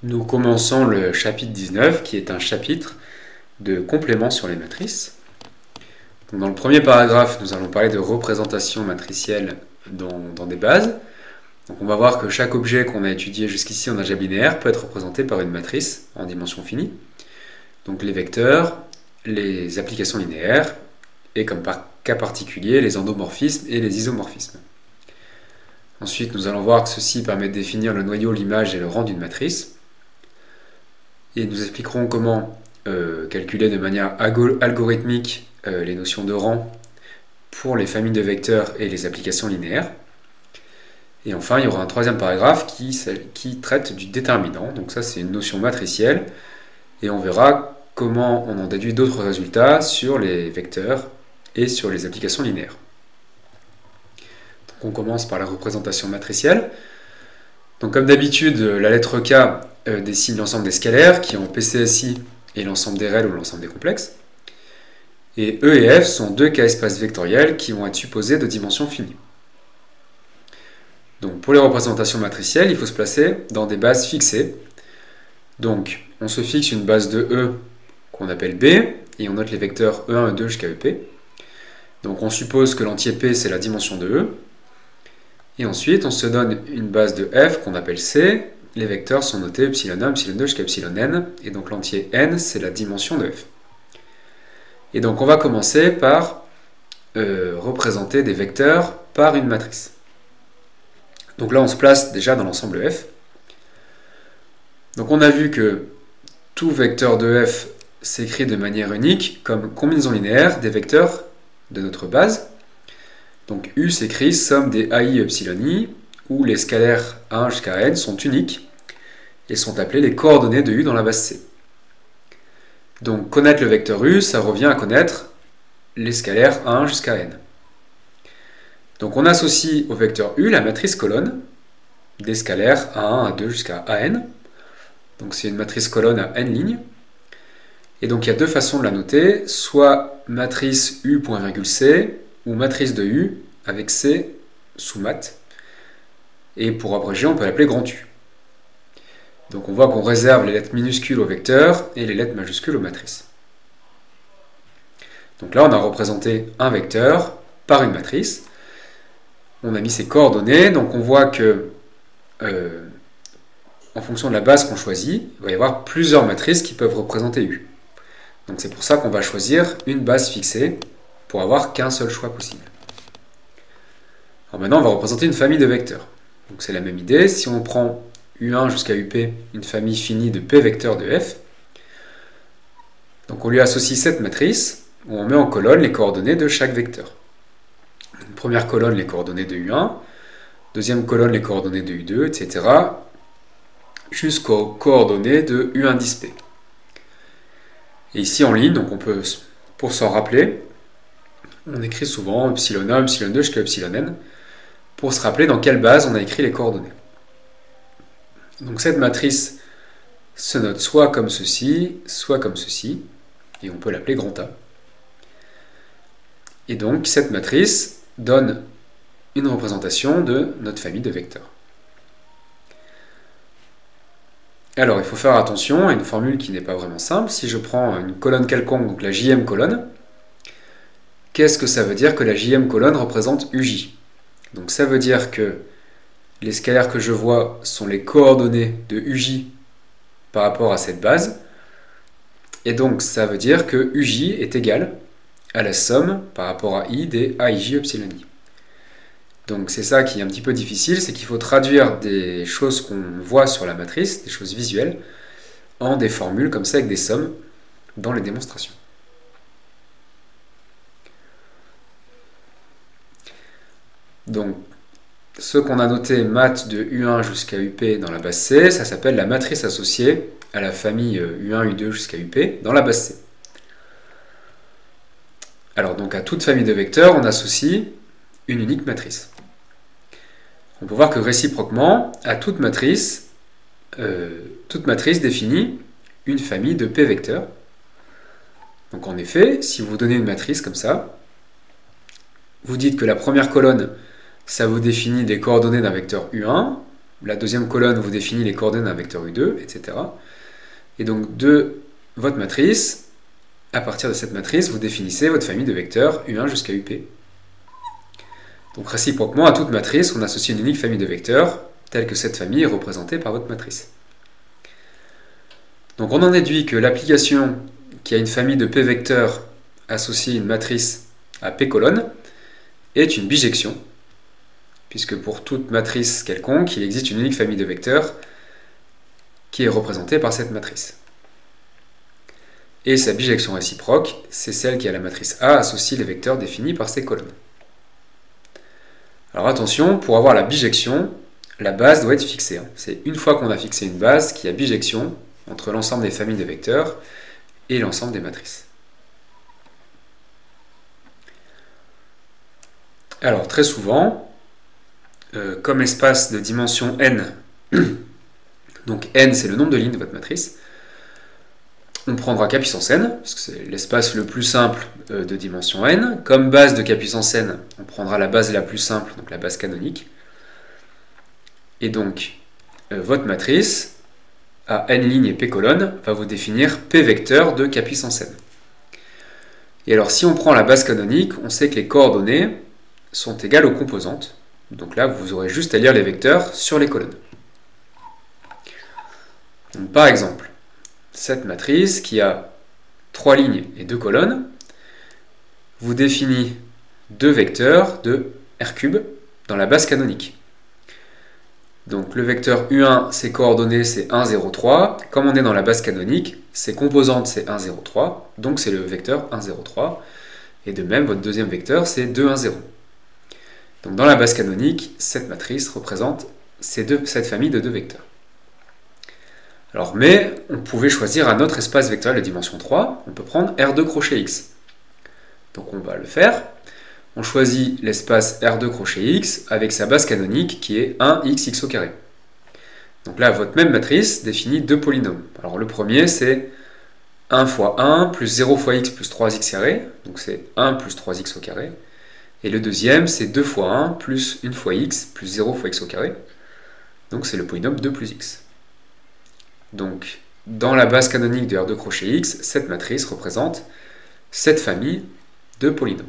Nous commençons le chapitre 19 qui est un chapitre de compléments sur les matrices. Donc dans le premier paragraphe, nous allons parler de représentation matricielle dans des bases. Donc on va voir que chaque objet qu'on a étudié jusqu'ici en algèbre linéaire peut être représenté par une matrice en dimension finie. Donc les vecteurs, les applications linéaires et comme cas particulier les endomorphismes et les isomorphismes. Ensuite, nous allons voir que ceci permet de définir le noyau, l'image et le rang d'une matrice. Et nous expliquerons comment calculer de manière algorithmique les notions de rang pour les familles de vecteurs et les applications linéaires. Et enfin, il y aura un troisième paragraphe qui traite du déterminant. Donc ça, c'est une notion matricielle. Et on verra comment on en déduit d'autres résultats sur les vecteurs et sur les applications linéaires. Donc on commence par la représentation matricielle. Donc comme d'habitude, la lettre K dessine l'ensemble des scalaires qui ont PCSI et l'ensemble des réels ou l'ensemble des complexes. Et E et F sont deux K-espaces vectoriels qui vont être supposés de dimension finie. Donc pour les représentations matricielles, il faut se placer dans des bases fixées. Donc on se fixe une base de E qu'on appelle B, et on note les vecteurs E1, E2 jusqu'à EP. Donc on suppose que l'entier P c'est la dimension de E. Et ensuite on se donne une base de F qu'on appelle C. Les vecteurs sont notés ε1, ε2 jusqu'à εn, et donc l'entier n c'est la dimension de F. Et donc on va commencer par représenter des vecteurs par une matrice. Donc là on se place déjà dans l'ensemble F. Donc on a vu que tout vecteur de F s'écrit de manière unique comme combinaison linéaire des vecteurs de notre base. Donc U s'écrit somme des AI εi, où les scalaires 1 jusqu'à n sont uniques et sont appelés les coordonnées de U dans la base C. Donc connaître le vecteur U, ça revient à connaître les scalaires 1 jusqu'à n. Donc on associe au vecteur U la matrice colonne des scalaires A1, A2 jusqu'à AN. Donc c'est une matrice colonne à n lignes. Et donc il y a deux façons de la noter, soit matrice U.C ou matrice de U avec C sous mat. Et pour abréger, on peut l'appeler grand U. Donc on voit qu'on réserve les lettres minuscules aux vecteurs et les lettres majuscules aux matrices. Donc là, on a représenté un vecteur par une matrice. On a mis ses coordonnées, donc on voit que en fonction de la base qu'on choisit, il va y avoir plusieurs matrices qui peuvent représenter U. Donc c'est pour ça qu'on va choisir une base fixée pour avoir qu'un seul choix possible. Alors maintenant, on va représenter une famille de vecteurs. Donc c'est la même idée. Si on prend U1 jusqu'à UP, une famille finie de P vecteurs de F, donc on lui associe cette matrice où on met en colonne les coordonnées de chaque vecteur. Une première colonne, les coordonnées de U1, deuxième colonne, les coordonnées de U2, etc. jusqu'aux coordonnées de U indice P. Et ici en ligne, donc on peut, pour s'en rappeler, on écrit souvent ε1, ε2 jusqu'à εn pour se rappeler dans quelle base on a écrit les coordonnées. Donc cette matrice se note soit comme ceci, soit comme ceci, et on peut l'appeler grand A. Et donc cette matrice donne une représentation de notre famille de vecteurs. Alors il faut faire attention à une formule qui n'est pas vraiment simple. Si je prends une colonne quelconque, donc la jème colonne, qu'est-ce que ça veut dire que la jème colonne représente UJ? Donc ça veut dire que les scalaires que je vois sont les coordonnées de UJ par rapport à cette base. Et donc ça veut dire que UJ est égal à la somme par rapport à I des AIJ εi. Donc c'est ça qui est un petit peu difficile, c'est qu'il faut traduire des choses qu'on voit sur la matrice, des choses visuelles, en des formules comme ça avec des sommes dans les démonstrations. Donc, ce qu'on a noté mat de U1 jusqu'à UP dans la base C, ça s'appelle la matrice associée à la famille U1, U2 jusqu'à UP dans la base C. Alors donc à toute famille de vecteurs, on associe une unique matrice. On peut voir que réciproquement, à toute matrice définit une famille de P vecteurs. Donc en effet, si vous donnez une matrice comme ça, vous dites que la première colonne, ça vous définit des coordonnées d'un vecteur U1, la deuxième colonne vous définit les coordonnées d'un vecteur U2, etc. Et donc de votre matrice, à partir de cette matrice, vous définissez votre famille de vecteurs U1 jusqu'à UP. Donc réciproquement, à toute matrice, on associe une unique famille de vecteurs, telle que cette famille est représentée par votre matrice. Donc on en déduit que l'application qui a une famille de P vecteurs associée à une matrice à P colonnes est une bijection, puisque pour toute matrice quelconque, il existe une unique famille de vecteurs qui est représentée par cette matrice. Et sa bijection réciproque, c'est celle qui a la matrice A associée les vecteurs définis par ces colonnes. Alors attention, pour avoir la bijection, la base doit être fixée. C'est une fois qu'on a fixé une base qu'il y a bijection entre l'ensemble des familles de vecteurs et l'ensemble des matrices. Alors très souvent, comme espace de dimension n, donc n c'est le nombre de lignes de votre matrice, on prendra k puissance n, parce que c'est l'espace le plus simple de dimension n. Comme base de k puissance n, on prendra la base la plus simple, donc la base canonique. Et donc, votre matrice, à n lignes et p colonnes, va vous définir p vecteurs de k puissance n. Et alors, si on prend la base canonique, on sait que les coordonnées sont égales aux composantes. Donc là, vous aurez juste à lire les vecteurs sur les colonnes. Donc, par exemple, cette matrice qui a 3 lignes et 2 colonnes vous définit 2 vecteurs de R³ dans la base canonique. Donc le vecteur U1, ses coordonnées c'est 1, 0, 3. Comme on est dans la base canonique, ses composantes c'est 1, 0, 3. Donc c'est le vecteur 1, 0, 3. Et de même, votre deuxième vecteur c'est 2, 1, 0. Donc dans la base canonique, cette matrice représente cette famille de 2 vecteurs. Alors, mais on pouvait choisir un autre espace vectoriel de dimension 3. On peut prendre R2 crochet X. Donc on va le faire. On choisit l'espace R2 crochet X avec sa base canonique qui est 1x au carré. Donc là, votre même matrice définit 2 polynômes. Alors le premier, c'est 1 fois 1 plus 0 fois x plus 3x carré. Donc c'est 1 plus 3x au carré. Et le deuxième, c'est 2 fois 1 plus 1 fois x plus 0 fois x au carré. Donc c'est le polynôme 2 plus x. Donc, dans la base canonique de R2 crochet X, cette matrice représente cette famille de polynômes.